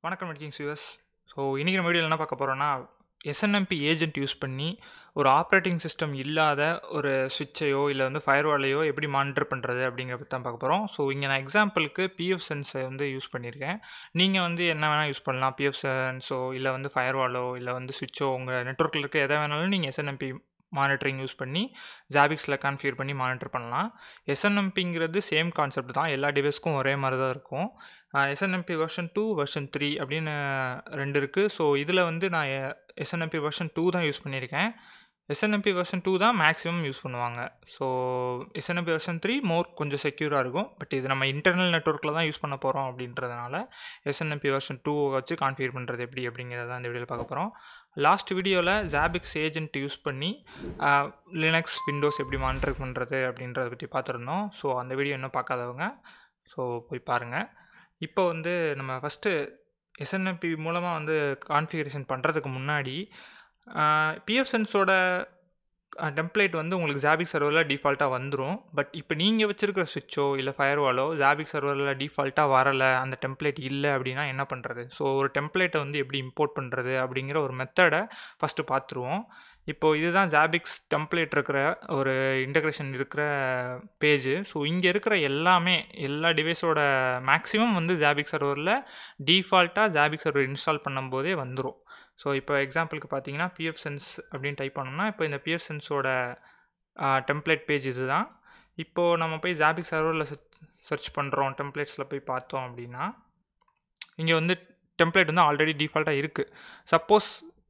வணக்கம் நெட்கிங்ஸ் US. So இன்றைக்கி நம்ம வீடியோவில் என்ன பார்க்க போகிறோன்னா, எஸ்என்எம்பி ஏஜென்ட் யூஸ் பண்ணி ஒரு ஆப்ரேட்டிங் சிஸ்டம் இல்லாத ஒரு சுவிட்சையோ இல்லை வந்து ஃபயர்வாலையோ எப்படி மானிட்டர் பண்ணுறது அப்படிங்கிறத பற்றி தான் பார்க்க போகிறோம். ஸோ இங்கே நான் எக்ஸாம்பிளுக்கு பிஎஃப் சென்ஸை வந்து யூஸ் பண்ணியிருக்கேன். நீங்கள் வந்து என்ன வேணால் யூஸ் பண்ணலாம். பிஎஃப் சென்ஸோ இல்லை வந்து ஃபயர்வாலோ இல்லை வந்து சுவிட்சோ உங்கள் நெட்வொர்க்கில் இருக்க எதை வேணாலும் நீங்கள் எஸ்என்எம்பி மானிட்டரிங் யூஸ் பண்ணி ஜாபிக்ஸில் கான்ஃபிகர் பண்ணி மானிட்டர் பண்ணலாம். எஸ்என்எம்பிங்கிறது சேம் கான்செப்ட் தான், எல்லா டிவைஸ்க்கும் ஒரே மாதிரி தான் இருக்கும். எஸ்என்எம்பி வெர்ஷன் 2 வெர்ஷன் 3 அப்படின்னு 2 இருக்குது. ஸோ இதில் வந்து நான் எஸ்என்எம்பி வெர்ஷன் 2 தான் யூஸ் பண்ணியிருக்கேன். எஸ்என்எம்பி வெர்ஷன் 2 தான் மேக்ஸிமம் யூஸ் பண்ணுவாங்க. ஸோ எஸ்என்எம்பி வெர்ஷன் 3 கொஞ்சம் செக்யூராக இருக்கும். பட் இது நம்ம இன்டர்னல் நெட்வொர்க்கில் தான் யூஸ் பண்ண போகிறோம் அப்படின்றதுனால எஸ்என்எம்பி வெர்ஷன் 2 வச்சு கான்ஃபிகர் பண்ணுறது எப்படி அப்படிங்கிறத இந்த வீடியோவில் பார்க்க போகிறோம். லாஸ்ட் வீடியோவில் ஜாபிக்ஸ் ஏஜென்ட் யூஸ் பண்ணி லினக்ஸ் விண்டோஸ் எப்படி மானிட்டர் பண்ணுறது அப்படின்றத பற்றி பார்த்துருந்தோம். ஸோ அந்த வீடியோ இன்னும் பார்க்காதவங்க ஸோ போய் பாருங்கள். இப்போ வந்து நம்ம ஃபஸ்ட்டு எஸ்என்எம்பி மூலமாக வந்து கான்ஃபிகரேஷன் பண்ணுறதுக்கு முன்னாடி பிஎஃப் சென்ஸோட டெம்ப்ளேட் வந்து உங்களுக்கு ஜாபிக் சர்வரில் டிஃபால்ட்டாக வந்துடும். பட் இப்போ நீங்கள் வச்சுருக்கிற சுவிட்சோ இல்லை ஃபயர்வாலோ ஜாபிக் சர்வரில் டிஃபால்ட்டாக வரலை, அந்த டெம்ப்ளேட் இல்லை அப்படின்னா என்ன பண்ணுறது? ஸோ ஒரு டெம்ப்ளேட்டை வந்து எப்படி இம்போர்ட் பண்ணுறது அப்படிங்கிற ஒரு மெத்தடை ஃபஸ்ட்டு பார்த்துருவோம். இப்போது இதுதான் ஜாபிக்ஸ் டெம்ப்ளேட் இருக்கிற ஒரு இன்டகிரேஷன் இருக்கிற பேஜு. ஸோ இங்கே இருக்கிற எல்லா டிவைஸோட மேக்ஸிமம் வந்து ஜாபிக் சர்வரில் டிஃபால்ட்டாக ஜாபிக் சர்வர் இன்ஸ்டால் பண்ணும்போதே வந்துடும். ஸோ இப்போ எக்ஸாம்பிளுக்கு பார்த்தீங்கன்னா பிஎஃப் சென்ஸ் அப்படின்னு டைப் பண்ணோம்னா இப்போ இந்த பிஎஃப் சென்ஸோட டெம்ப்ளேட் பேஜ் இது தான். இப்போது நம்ம போய் ஜாபிக் சர்வரில் சர்ச் பண்ணுறோம், டெம்ப்ளேட்ஸில் போய் பார்த்தோம் அப்படின்னா இங்கே வந்து டெம்ப்ளேட் வந்து ஆல்ரெடி டிஃபால்ட்டாக இருக்குது. சப்போஸ்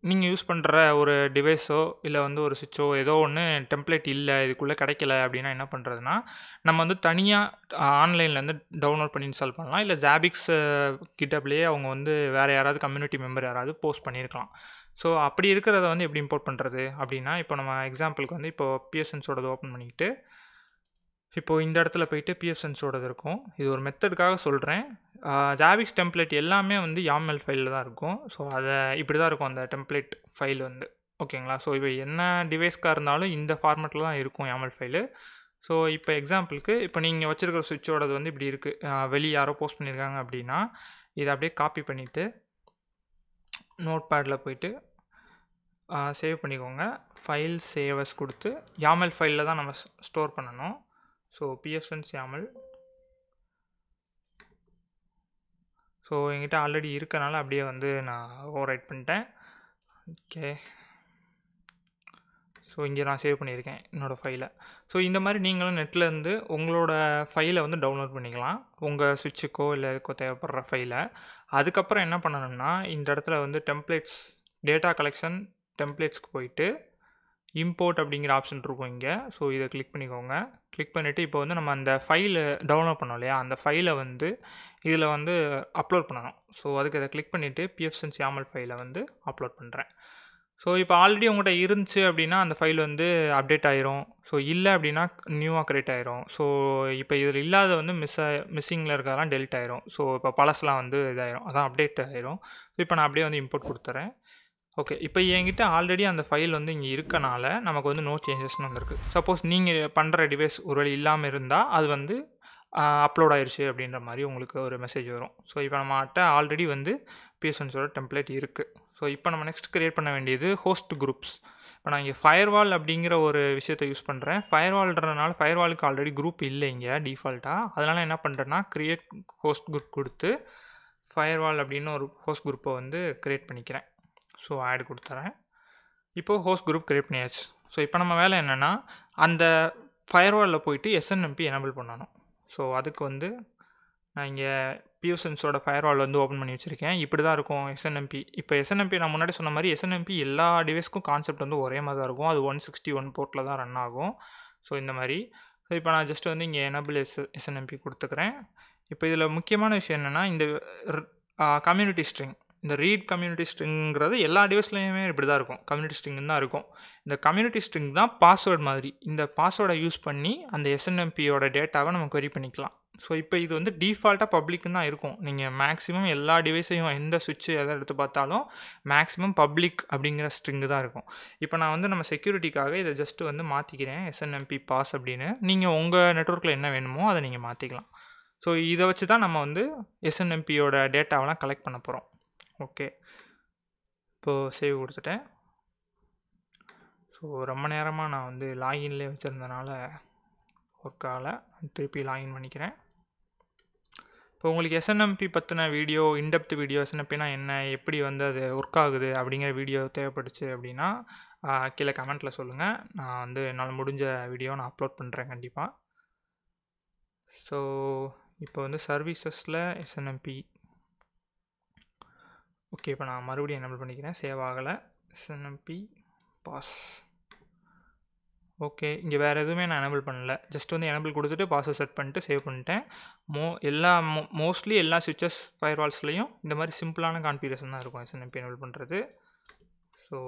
நீங்கள் யூஸ் பண்ணுற ஒரு டிவைஸோ இல்லை வந்து ஒரு சுவிட்சோ ஏதோ ஒன்று டெம்ப்ளேட் இல்லை, இதுக்குள்ளே கிடைக்கல அப்படின்னா என்ன பண்ணுறதுனா, நம்ம வந்து தனியாக ஆன்லைன்லேருந்து டவுன்லோட் பண்ணி இன்ஸ்டால் பண்ணலாம். இல்லை ஜாபிக்ஸ் கிட்டப்லேயே அவங்க வந்து வேறு யாராவது கம்யூனிட்டி மெம்பர் யாராவது போஸ்ட் பண்ணியிருக்கலாம். ஸோ அப்படி இருக்கிறத வந்து எப்படி இம்போர்ட் பண்ணுறது அப்படின்னா, இப்போ நம்ம எக்ஸாம்பிளுக்கு வந்து இப்போ பிஎஃப் சென்ஸோடது ஓப்பன் பண்ணிக்கிட்டு இப்போது இந்த இடத்துல போயிட்டு பிஎஃப் சென்ஸோடது இருக்கும். இது ஒரு மெத்தடுக்காக சொல்கிறேன். ஜாபிக்ஸ் டெம்ப்ளேட் எல்லாமே வந்து YAML ஃபைலில் தான் இருக்கும். ஸோ அதை இப்படி தான் இருக்கும் அந்த டெம்ப்ளேட் ஃபைல் வந்து, ஓகேங்களா? ஸோ இப்போ என்ன டிவைஸ்க்காக இருந்தாலும் இந்த ஃபார்மேட்டில் தான் இருக்கும் YAML ஃபைலு. ஸோ இப்போ எக்ஸாம்பிளுக்கு இப்போ நீங்கள் வச்சுருக்கிற சுவிட்சோடது வந்து இப்படி இருக்குது, வெளியே யாரோ போஸ்ட் பண்ணியிருக்காங்க அப்படின்னா இதை அப்படியே காப்பி பண்ணிவிட்டு நோட் பேடில் போயிட்டு சேவ் பண்ணிக்கோங்க. ஃபைல் சேவஸ் கொடுத்து YAML ஃபைலில் தான் நம்ம ஸ்டோர் பண்ணணும். So PF sense YAML. So என்கிட்ட ஆல்ரெடி இருக்கனால அப்படியே வந்து நான் ஓவர் ரைட் பண்ணிட்டேன். ஓகே, ஸோ இங்கே நான் சேவ் பண்ணியிருக்கேன் என்னோடய ஃபைலை. ஸோ இந்த மாதிரி நீங்களும் நெட்லேருந்து உங்களோட ஃபைலை வந்து டவுன்லோட் பண்ணிக்கலாம், உங்கள் சுவிட்சுக்கோ இல்லை இதுக்கோ தேவைப்படுற ஃபைலை. அதுக்கப்புறம் என்ன பண்ணணும்னா, இந்த இடத்துல வந்து டெம்ப்ளேட்ஸ் டேட்டா கலெக்ஷன் டெம்ப்ளேட்ஸ்க்கு போயிட்டு இம்போர்ட் அப்படிங்கிற ஆப்ஷன் இருக்கும் இங்கே. ஸோ இதை கிளிக் பண்ணிக்கோங்க. கிளிக் பண்ணிவிட்டு இப்போ வந்து நம்ம அந்த ஃபைலை டவுன்லோட் பண்ணோம் இல்லையா, அந்த ஃபைலை வந்து இதில் வந்து அப்லோட் பண்ணணும். ஸோ அதுக்கு இதை கிளிக் பண்ணிவிட்டு பிஎஃப் சென்ஸ் YAML ஃபைலை வந்து அப்லோட் பண்ணுறேன். ஸோ இப்போ ஆல்ரெடி உங்கள்கிட்ட இருந்துச்சு அப்படின்னா அந்த ஃபைல் வந்து அப்டேட் ஆயிரும். ஸோ இல்லை அப்படின்னா நியூவாக க்ரியேட் ஆயிரும். ஸோ இப்போ இதில் இல்லாத வந்து மிஸ்ஸிங்கில் இருக்கிறதெல்லாம் டெலிட் ஆயிரும். ஸோ இப்போ பழசெலாம் வந்து இதாயிரும், அதான் அப்டேட் ஆயிரும். ஸோ இப்போ நான் அப்படியே வந்து இம்போர்ட் கொடுத்துறேன். ஓகே, இப்போ என்கிட்ட ஆல்ரெடி அந்த ஃபைல் வந்து இங்கே இருக்கனால நமக்கு வந்து நோ சேஞ்சஸ்னு வந்திருக்கு. சப்போஸ் நீங்கள் பண்ணுற டிவைஸ் ஒருவேளை இல்லாமல் இருந்தால் அது வந்து அப்லோட் ஆயிடுச்சு அப்படின்ற மாதிரி உங்களுக்கு ஒரு மெசேஜ் வரும். ஸோ இப்போ நம்மகிட்ட ஆல்ரெடி வந்து பிஎஃப் சென்ஸோட டெம்ப்ளேட் இருக்குது. ஸோ இப்போ நம்ம நெக்ஸ்ட் க்ரியேட் பண்ண வேண்டியது ஹோஸ்ட் குரூப்ஸ். இப்போ நான் இங்கே ஃபயர்வால் அப்படிங்கிற ஒரு விஷயத்தை யூஸ் பண்ணுறேன். ஃபயர்வால்ன்றதுனால ஃபயர்வாலுக்கு ஆல்ரெடி குரூப் இல்லை இங்கே டிஃபால்ட்டாக. அதனால் என்ன பண்ணுறேன்னா க்ரியேட் ஹோஸ்ட் குரூப் கொடுத்து ஃபயர்வால் அப்படின்னு ஒரு ஹோஸ்ட் குரூப்பை வந்து க்ரியேட் பண்ணிக்கிறேன். ஸோ ஆட் கொடுத்துறேன். இப்போது ஹோஸ்ட் குரூப் க்ரியேட் பண்ணியாச்சு. ஸோ இப்போ நம்ம வேலை என்னென்னா, அந்த ஃபயர்வாலில் போயிட்டு எஸ்என்எம்பி எனபிள் பண்ணணும். ஸோ அதுக்கு வந்து நான் இங்கே பிஎஃப் சென்ஸோட ஃபயர்வால் வந்து ஓப்பன் பண்ணி வச்சுருக்கேன். இப்படி தான் இருக்கும் எஸ்என்எம்பி. இப்போ எஸ்என்எம்பி நான் முன்னாடி சொன்ன மாதிரி எஸ்என்எம்பி எல்லா டிவைஸ்க்கும் கான்செப்ட் வந்து ஒரே மாதிரி தான் இருக்கும். அது 161 போர்ட்டில் தான் ரன் ஆகும். ஸோ இந்த மாதிரி. ஸோ இப்போ நான் ஜஸ்ட் வந்து இங்கே எனபிள் எஸ்என்எம்பி கொடுத்துக்கிறேன். இப்போ இதில் முக்கியமான விஷயம் என்னென்னா, இந்த கம்யூனிட்டி ஸ்ட்ரிங், இந்த ரீட் கம்யூனிட்டி ஸ்ட்ரிங்கிறது எல்லா டிவைஸ்லையுமே இப்படி தான் இருக்கும், கம்யூனிட்டி ஸ்ட்ரிங் தான் இருக்கும். இந்த கம்யூனிட்டி ஸ்ட்ரிங் தான் பாஸ்வேர்டு மாதிரி. இந்த பாஸ்வேர்டை யூஸ் பண்ணி அந்த எஸ்என்எம்பியோட டேட்டாவை நம்ம query பண்ணிக்கலாம். ஸோ இப்போ இது வந்து டிஃபால்ட்டாக பப்ளிக்னு தான் இருக்கும். நீங்கள் மேக்ஸிமம் எல்லா டிவைஸையும் எந்த சுவிட்சு எதை எடுத்து பார்த்தாலும் மேக்ஸிமம் பப்ளிக் அப்படிங்கிற ஸ்ட்ரிங்கு தான் இருக்கும். இப்போ நான் வந்து நம்ம செக்யூரிட்டிக்காக இதை ஜஸ்ட்டு வந்து மாற்றிக்கிறேன், எஸ்என்எம்பி பாஸ் அப்படின்னு. நீங்கள் உங்கள் நெட்வொர்க்கில் என்ன வேணுமோ அதை நீங்கள் மாற்றிக்கலாம். ஸோ இதை வச்சு தான் நம்ம வந்து எஸ்என்எம்பியோட டேட்டாவெலாம் கலெக்ட் பண்ண போகிறோம். ஓகே, இப்போது சேவ் கொடுத்துட்டேன். ஸோ ரொம்ப நேரமாக நான் வந்து லாகின்லேயே வச்சுருந்தனால ஒர்க் ஆகலை. திருப்பி லாகின் பண்ணிக்கிறேன். இப்போ உங்களுக்கு எஸ்என்எம்பி பற்றின வீடியோ, இன்டெப்த் வீடியோ, எஸ்என்எம்பினா என்ன, எப்படி வந்து அது ஒர்க் ஆகுது அப்படிங்கிற வீடியோ தேவைப்பட்டுச்சு அப்படின்னா கீழே கமெண்ட்டில் சொல்லுங்கள். நான் வந்து என்னால் முடிஞ்ச வீடியோ நான் அப்லோட் பண்ணுறேன் கண்டிப்பாக. ஸோ இப்போ வந்து சர்வீசஸில் எஸ்என்எம்பி ஓகே, இப்போ நான் மறுபடியும் எனேபிள் பண்ணிக்கிறேன். சேவ் ஆகலை. SNMP pass. ஓகே, இங்கே வேறு எதுவுமே நான் எனேபிள் பண்ணல. ஜஸ்ட் வந்து எனேபிள் கொடுத்துட்டு பாஸ்வேர்ட் செட் பண்ணிட்டு சேவ் பண்ணிட்டேன். மோஸ்ட்லி எல்லா ஸ்விட்சஸ் ஃபயர்வால்ஸ்லேயும் இந்த மாதிரி சிம்பிளான கான்ஃபிகரேஷன் தான் இருக்கும் எஸ்என்எம்பி எனேபிள் பண்ணுறது. ஸோ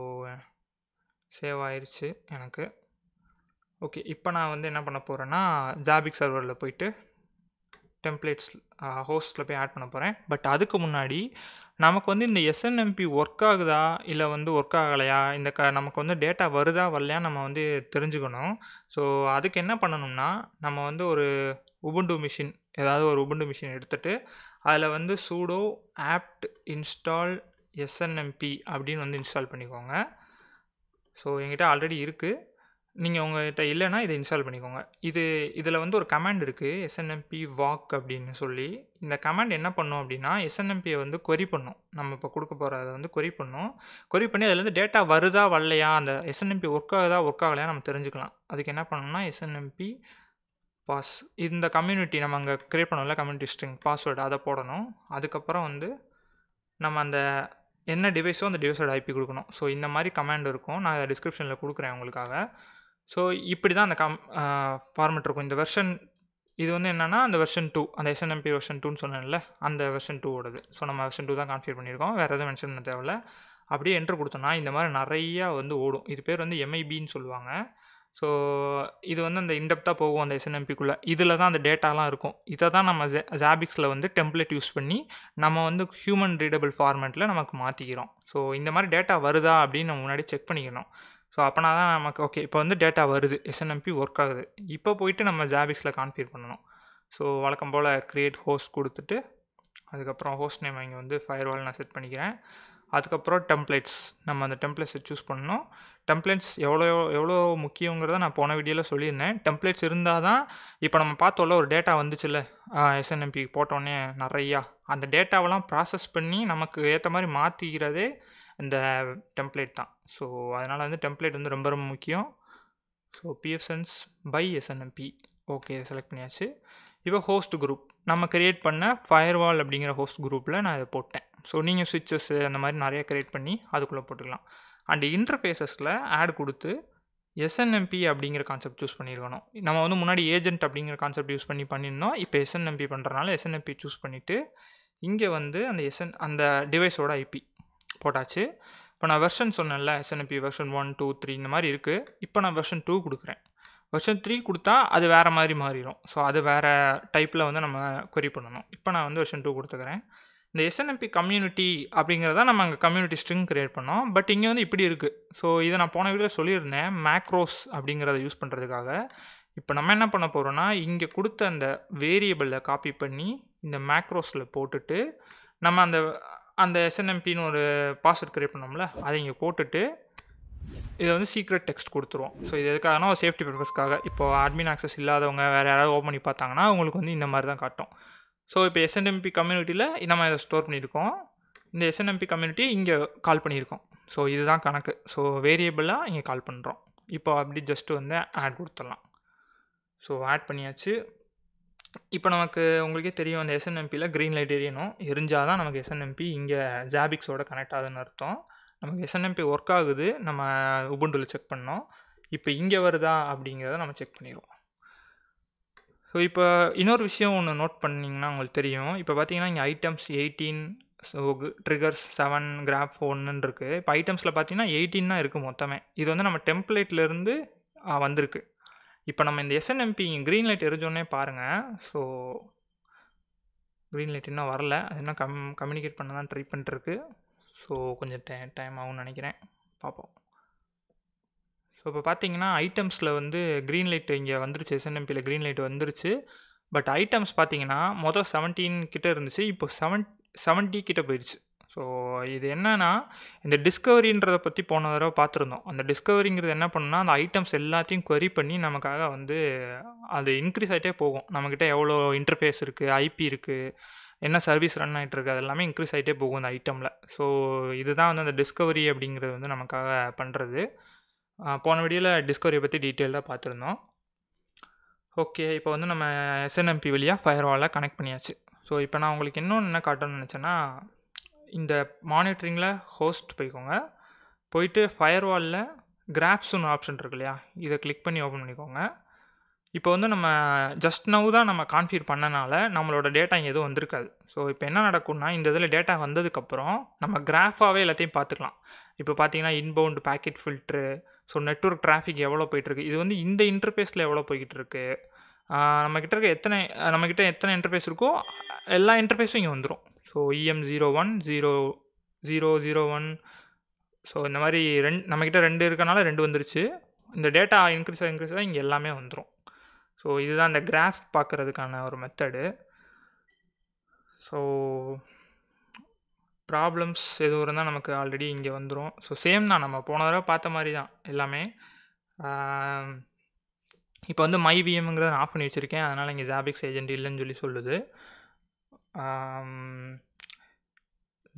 சேவ் ஆயிடுச்சு எனக்கு. ஓகே, இப்போ நான் வந்து என்ன பண்ண போகிறேன்னா ஜாபிக் சர்வரில் போயிட்டு டெம்ப்ளேட்ஸ் ஹோஸ்ட்டில் போய் ஆட் பண்ண போகிறேன். பட் அதுக்கு முன்னாடி நமக்கு வந்து இந்த எஸ்என்எம்பி ஒர்க் ஆகுதா இல்லை வந்து ஒர்க் ஆகலையா, இந்த நமக்கு வந்து டேட்டா வருதா வரலையா நம்ம வந்து தெரிஞ்சுக்கணும். ஸோ அதுக்கு என்ன பண்ணணும்னா நம்ம வந்து ஒரு உபுண்டு மிஷின், ஏதாவது ஒரு உபுண்டு மிஷின் எடுத்துகிட்டு அதில் வந்து sudo apt install snmp அப்படின்னு வந்து இன்ஸ்டால் பண்ணிக்கோங்க. ஸோ என்கிட்ட ஆல்ரெடி இருக்குது. நீங்கள் உங்கள்கிட்ட இல்லைன்னா இதை இன்ஸ்டால் பண்ணிக்கோங்க. இதில் வந்து ஒரு கமாண்ட் இருக்குது, snmp walk அப்படின்னு சொல்லி. இந்த கமாண்ட் என்ன பண்ணும் அப்படின்னா எஸ்என்எம்பியை வந்து கொரி பண்ணும். நம்ம இப்போ கொடுக்க போகிறத வந்து கொரி பண்ணும். கொரி பண்ணி அதுலேருந்து டேட்டா வருதா வரலையா, அந்த எஸ்என்எம்பி ஒர்க் ஆகுதா ஒர்க் ஆகலையா நம்ம தெரிஞ்சுக்கலாம். அதுக்கு என்ன பண்ணணும்னா எஸ்என்எம்பி பாஸ், இந்த கம்யூனிட்டி நம்ம அங்கே க்ரியேட் பண்ணோம்ல கம்யூனிட்டி ஸ்ட்ரிங் பாஸ்வேர்டு, அதை போடணும். அதுக்கப்புறம் வந்து நம்ம அந்த என்ன டிவைஸோ அந்த டிவைஸோட ஐபி கொடுக்கணும். ஸோ இந்த மாதிரி கமாண்ட் இருக்கும், நான் டிஸ்கிரிப்ஷனில் கொடுக்குறேன் உங்களுக்காக. ஸோ இப்படி தான் அந்த ஃபார்மெட் இருக்கும். இந்த வெர்ஷன் இது வந்து என்னென்னா அந்த வெர்ஷன் 2, அந்த எஸ்என்எம்பி வெர்ஷன் 2ன்னு சொன்னேன்ல, அந்த வெர்ஷன் 2ஓடது. ஸோ நம்ம வெர்ஷன் 2 தான் கான்ஃபிகர் பண்ணியிருக்கோம், வேறு எதுவும் மென்ஷன் பண்ண தேவையில்ல. அப்படியே என்ட்ரு கொடுத்தோன்னா இந்த மாதிரி நிறையா வந்து ஓடும். இது பேர் வந்து எம்ஐபின்னு சொல்லுவாங்க. ஸோ இது வந்து அந்த இன்டெப்த்தாக போகும் அந்த எஸ்என்எம்பிக்குள்ளே. இதில் தான் அந்த டேட்டாலாம் இருக்கும். இதை தான் நம்ம ஜாபிக்ஸில் வந்து டெம்ப்ளேட் யூஸ் பண்ணி நம்ம வந்து ஹியூமன் ரீடபிள் ஃபார்மேட்டில் நமக்கு மாற்றிக்கிறோம். ஸோ இந்த மாதிரி டேட்டா வருதா அப்படின்னு நம்ம முன்னாடி செக் பண்ணிக்கணும். ஸோ அப்போனா தான் நமக்கு ஓகே இப்போ வந்து டேட்டா வருது, எஸ்என்எம்பி ஒர்க் ஆகுது. இப்போ போயிட்டு நம்ம ஜாபிக்ஸில் கான்ஃபிகர் பண்ணணும். ஸோ வழக்கம் போல் க்ரியேட் ஹோஸ்ட் கொடுத்துட்டு அதுக்கப்புறம் ஹோஸ்ட் நேம் இங்கே வந்து ஃபயர்வால் நான் செட் பண்ணிக்கிறேன். அதுக்கப்புறம் டெம்ப்ளேட்ஸ், நம்ம அந்த டெம்ப்ளேட்ஸை சூஸ் பண்ணணும். டெம்ப்ளேட்ஸ் எவ்வளோ முக்கியங்கிறத நான் போன வீடியோவில் சொல்லியிருந்தேன். டெம்ப்ளேட்ஸ் இருந்தால் தான் இப்போ நம்ம பார்த்தோம்ல ஒரு டேட்டா வந்துச்சுல்ல எஸ்என்எம்பி போட்டோன்னே நிறையா, அந்த டேட்டாவெல்லாம் ப்ராசஸ் பண்ணி நமக்கு ஏற்ற மாதிரி மாற்றிக்கிறதே இந்த டெம்ப்ளேட் தான். ஸோ அதனால் வந்து டெம்ப்ளேட் வந்து ரொம்ப ரொம்ப முக்கியம். So pfSense by SNMP okay select பண்ணியாச்சு. இப்போ ஹோஸ்ட் குரூப் நம்ம க்ரியேட் பண்ண ஃபயர்வால் அப்படிங்கிற ஹோஸ்ட் குரூப்பில் நான் இதை போட்டேன். ஸோ நீங்கள் ஸ்விட்சஸ் அந்த மாதிரி நிறைய க்ரியேட் பண்ணி அதுக்குள்ளே போட்டுக்கலாம். அண்ட் இன்டர்ஃபேஸஸில் ஆட் கொடுத்து எஸ்என்எம்பி அப்படிங்கிற கான்செப்ட் சூஸ் பண்ணியிருக்கணும். நம்ம வந்து முன்னாடி ஏஜென்ட் அப்படிங்கிற கான்செப்ட் யூஸ் பண்ணியிருந்தோம். இப்போ எஸ்என்எம்பி பண்ணுறதுனால எஸ்என்எம்பி சூஸ் பண்ணிவிட்டு இங்கே வந்து அந்த டிவைஸோட ஐபி போட்டாச்சு. இப்போ நான் வெர்ஷன் சொன்னேன்ல எஸ்என்எம்பி வெர்ஷன் 1, 2, 3 இந்த மாதிரி இருக்குது. இப்போ நான் வெர்ஷன் 2 கொடுக்குறேன். வெர்ஷன் 3 கொடுத்தா அது வேறு மாதிரி மாறிடும். ஸோ அது வேறு டைப்பில் வந்து நம்ம கொரி பண்ணணும். இப்போ நான் வந்து வெர்ஷன் 2 கொடுத்துக்கிறேன். இந்த எஸ்என்எம்பி கம்யூனிட்டி அப்படிங்கிறத நம்ம அங்கே கம்யூனிட்டி ஸ்ட்ரிங் க்ரியேட் பண்ணோம். பட் இங்கே வந்து இப்படி இருக்குது. ஸோ இதை நான் போன வீடியோ சொல்லியிருந்தேன் மேக்ரோஸ் அப்படிங்கிறத யூஸ் பண்ணுறதுக்காக. இப்போ நம்ம என்ன பண்ண போகிறோன்னா இங்கே கொடுத்த அந்த வேரியபிளில் காப்பி பண்ணி இந்த மேக்ரோஸில் போட்டுட்டு நம்ம அந்த எஸ்என்எம்பின்னு ஒரு பாஸ்வேர்ட் க்ரியேட் பண்ணோம்ல அதை இங்கே போட்டுட்டு இதை வந்து சீக்ரெட் டெக்ஸ்ட் கொடுத்துருவோம். ஸோ இது எதுக்காகனா ஒரு சேஃப்டி பர்பஸ்க்காக. இப்போ அட்மின் ஆக்சஸ் இல்லாதவங்க வேறு யாராவது ஓப்பன் பண்ணி பார்த்தாங்கன்னா உங்களுக்கு வந்து இந்த மாதிரி தான் காட்டும். ஸோ இப்போ எஸ்என்எம்பி கம்யூனிட்டியில் நம்ம இதை ஸ்டோர் பண்ணியிருக்கோம். இந்த எஸ்என்எம்பி கம்யூனிட்டி இங்கே கால் பண்ணியிருக்கோம். ஸோ இதுதான் கணக்கு. ஸோ வேரியபிளாக இங்கே கால் பண்ணுறோம். இப்போ அப்படி ஜஸ்ட்டு வந்து ஆட் கொடுத்துடலாம். ஸோ ஆட் பண்ணியாச்சு. இப்போ நமக்கு உங்களுக்கே தெரியும் அந்த எஸ்என்எம்பியில் க்ரீன் லைட் எரிஞ்சால் தான் நமக்கு எஸ்என்எம்பி இங்கே ஜாபிக்ஸோட கனெக்ட் ஆகுதுன்னு அர்த்தம். நமக்கு எஸ்என்எம்பி ஒர்க் ஆகுது, நம்ம உபுண்டுவில் செக் பண்ணோம். இப்போ இங்கே வருதா அப்படிங்கிறத நம்ம செக் பண்ணிடுவோம். ஸோ இப்போ இன்னொரு விஷயம் ஒன்று நோட் பண்ணிங்கன்னா உங்களுக்கு தெரியும். இப்போ பார்த்தீங்கன்னா இங்கே ஐட்டம்ஸ் 18, ஸோ ட்ரிகர்ஸ் 7, கிராஃப் 1 இருக்குது. இப்போ ஐட்டம்ஸில் பார்த்தீங்கன்னா 18 தான் இருக்குது மொத்தமே. இது வந்து நம்ம டெம்ப்ளேட்லேருந்து வந்திருக்கு. இப்போ நம்ம இந்த எஸ்என்எம்பி க்ரீன் லைட் எரிஞ்சோடனே பாருங்கள். ஸோ க்ரீன் லைட் இன்னும் வரல, அது என்ன கம்யூனிகேட் பண்ண தான் ட்ரை பண்ணிட்டுருக்கு. ஸோ கொஞ்சம் டைம் ஆகும்னு நினைக்கிறேன், பார்ப்போம். ஸோ இப்போ பார்த்தீங்கன்னா ஐட்டம்ஸில் வந்து க்ரீன் லைட் இங்கே வந்துருச்சு, எஸ்என்எம்பியில் க்ரீன் லைட் வந்துருச்சு. பட் ஐட்டம்ஸ் பார்த்தீங்கன்னா மொதல் 17 கிட்ட இருந்துச்சு, இப்போ 70 கிட்ட போயிடுச்சு. ஸோ இது என்னன்னா, இந்த டிஸ்கவரின்றத பத்தி போன தடவ பார்த்துருந்தோம். அந்த டிஸ்கவரிங்கிறது என்ன பண்ணும்னா, அந்த ஐட்டம்ஸ் எல்லாத்தையும் query பண்ணி நமக்காக வந்து அது இன்க்ரீஸ் ஆயிட்டே போகும். நம்மகிட்ட எவ்வளோ இன்டர்ஃபேஸ் இருக்கு, ஐபி இருக்கு, என்ன சர்வீஸ் ரன் ஆயிட்டு இருக்கு, அது எல்லாமே இன்க்ரீஸ் ஆயிட்டே போகும் அந்த ஐட்டம்ல. ஸோ இதுதான் வந்து அந்த டிஸ்கவரி அப்படிங்கிறது வந்து நமக்காக பண்றது. போன வீடியோல டிஸ்கவரிய பத்தி டீட்டெயில்டா பார்த்துருந்தோம். ஓகே. இப்போ வந்து நம்ம எஸ்என்எம்பி வழியா ஃபயர்வால கனெக்ட் பண்ணியாச்சு. ஸோ இப்போ நான் உங்களுக்கு இன்னொன்னு என்ன காட்டணும்னு நினச்சேன்னா, இந்த மானிட்டரிங்கில ஹோஸ்ட் போய்க்கோங்க. போயிட்டு ஃபயர்வால்ல கிராஃப்ஸ்னு ஆப்ஷன் இருக்கு இல்லையா? இதை கிளிக் பண்ணி ஓப்பன் பண்ணிக்கோங்க. இப்போ வந்து நம்ம ஜஸ்ட் நவ் தான் நம்ம கான்ஃபிகர் பண்ணனால நம்மளோட டேட்டா இங்கே எதுவும் வந்திருக்காது. ஸோ இப்போ என்ன நடக்கும்னா, இந்த இதில் டேட்டா வந்ததுக்கப்புறம் நம்ம கிராஃபாகவே எல்லாத்தையும் பார்த்துக்கலாம். இப்போ பார்த்தீங்கன்னா inbound packet filter, so network traffic எவ்வளோ போயிட்டுருக்கு, இது வந்து இந்த இன்டர்ஃபேஸில் எவ்வளோ போய்கிட்டு இருக்கு, நம்மக்கிட்ட இருக்க நம்மக்கிட்ட எத்தனை இன்டர்ஃபேஸ் இருக்கோ எல்லா இன்டர்ஃபேஸும் இங்கே வந்துடும். ஸோ EM01 001, ஸோ இந்த மாதிரி நம்மக்கிட்ட 2 இருக்கனால 2 வந்துருச்சு. இந்த டேட்டா இன்க்ரீஸ் ஆக இங்கே எல்லாமே வந்துடும். ஸோ இதுதான் இந்த கிராஃப் பார்க்குறதுக்கான ஒரு மெத்தடு. ஸோ ப்ராப்ளம்ஸ் எதுவும் இருந்தால் நமக்கு ஆல்ரெடி இங்கே வந்துடும். ஸோ சேம் தான், நம்ம போன தடவை பார்த்த மாதிரி தான் எல்லாமே. இப்போ வந்து மை விஎம்ங்கிறத ஆஃப் பண்ணி வச்சுருக்கேன், அதனால் இங்கே ஜாபிக்ஸ் ஏஜென்ட் இல்லைன்னு சொல்லி சொல்லுது.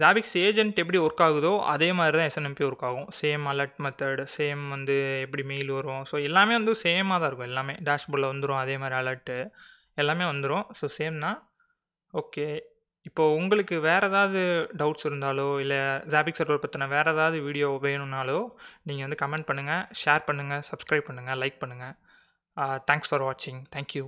ஜாபிக்ஸ் ஏஜென்ட் எப்படி ஒர்க் ஆகுதோ அதே மாதிரி தான் எஸ்என்எம்பி ஒர்க் ஆகும். சேம் அலர்ட் மெத்தட், சேம் வந்து எப்படி மெயில் வரும், ஸோ எல்லாமே வந்து சேமாக தான் இருக்கும். எல்லாமே டேஷ்போர்டில் வந்துடும், அதே மாதிரி அலர்ட்டு எல்லாமே வந்துடும். ஸோ சேம் தான். ஓகே. இப்போது உங்களுக்கு வேறு ஏதாவது டவுட்ஸ் இருந்தாலோ, இல்லை ஜாபிக் சர்வர் பற்றின வேறு ஏதாவது வீடியோ வேணும்னாலோ நீங்கள் வந்து கமெண்ட் பண்ணுங்கள், ஷேர் பண்ணுங்கள், சப்ஸ்கிரைப் பண்ணுங்கள், லைக் பண்ணுங்கள். தேங்க்ஸ் ஃபார் வாட்சிங். தேங்க்யூ.